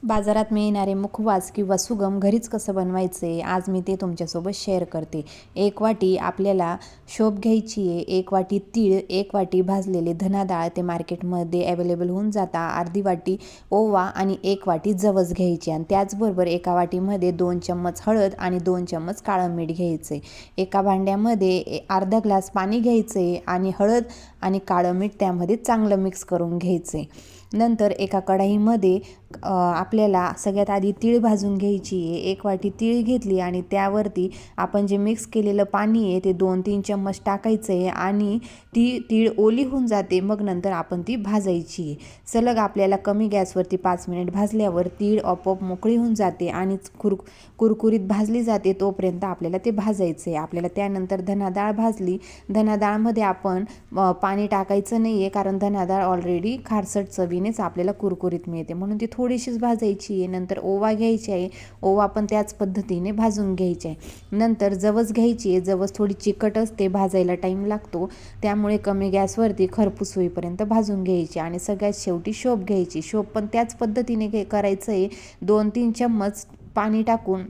बाजारात मिळणारे मुखवास किंवा सुगम घरीच कसं बनवायचे आज मी ते तुमच्यासोबत शेअर करते। 1 वाटी आपल्याला शोप घ्यायची आहे, 1 वाटी तीळ, 1 वाटी भाजलेले धना डाळ ते मार्केटमध्ये अवेलेबल होऊन जाता, अर्धी वाटी ओवा आणि 1 वाटी जवस घ्यायची आणि त्याचबरोबर एका वाटीमध्ये 2 चम्मच हळद आणि 2 चम्मच काळं मीठ घ्यायचे। एका भांड्यामध्ये अर्धा ग्लास पाणी घ्यायचे आणि हळद आणि काळं मीठ त्यामध्ये चांगलं मिक्स करून घ्यायचे। नंतर एका कढईमध्ये आपल्याला सगळ्यात आधी तीळ भाजून घ्यायची आहे। 1 वाटी तीळ घेतली आणि त्यावरती आपण जे मिक्स केलेलं पाणी आहे ते 2-3 चम्मच टाकायचं आहे आणि ती तीळ ओली होऊन जाते, मग नंतर आपण ती भाजायची आहे। सलग आपल्याला कमी गॅसवरती 5 मिनिट भाजल्यावर तीळ आपोआप मोकळी होऊन जाते आणि कुरकुरीत भाजली जाते, तोपर्यंत आपल्याला ते भाजायचं आहे। आपल्याला त्यानंतर धना डाळ भाजली, धना डाळमध्ये आपण पाणी टाकायचं नाही आहे, कारण धना डाळ ऑलरेडी खारसट चवीनेच आपल्याला कुरकुरीत मिळते, म्हणून ती थोडीशीच भाजायची आहे। नंतर ओवा घ्यायची आहे, ओवा पण त्याच पद्धतीने भाजून घ्यायची आहे। नंतर जवस घ्यायची आहे, जवस थोडी चिकट असते, भाजायला टाईम लागतो, त्यामुळे कमी गॅसवरती खरपूस होईपर्यंत भाजून घ्यायची। आणि सगळ्यात शेवटी शोप घ्यायची, शोप पण त्याच पद्धतीने करायचं आहे। 2-3 चम्मच पाणी टाकून,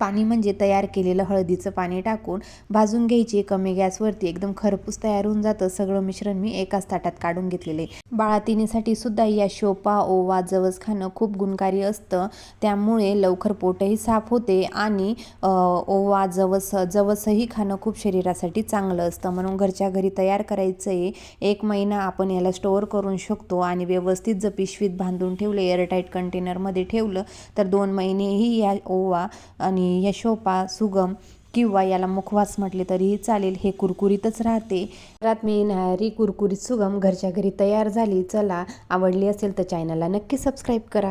पाणी म्हणजे तयार केलेलं हळदीचं पाणी टाकून भाजून घ्यायची कमी गॅसवरती, एकदम खरपूस तयार होऊन जातं। सगळं मिश्रण मी एकाच ताटात काढून घेतलेले। बाळातिनीसाठी सुद्धा या शोपा, ओवा, जवस खाणं खूप गुणकारी असतं, त्यामुळे लवकर पोटही साफ होते आणि ओवा, जवसही खाणं खूप शरीरासाठी चांगलं असतं, म्हणून घरच्या घरी तयार करायचं आहे। 1 महिना आपण याला स्टोअर करू शकतो आणि व्यवस्थित जर पिशवीत बांधून ठेवले, एअरटाईट कंटेनरमध्ये ठेवलं तर 2 महिनेही या ओवा आणि या शोपा सुगम किंवा याला मुखवास म्हटले तरीही चालेल, हे कुरकुरीतच राहते। घरात मिळणारी कुरकुरीत सुगम घरच्या घरी तयार झाली। चला, आवडली असेल तर चॅनलला नक्की सबस्क्राईब करा।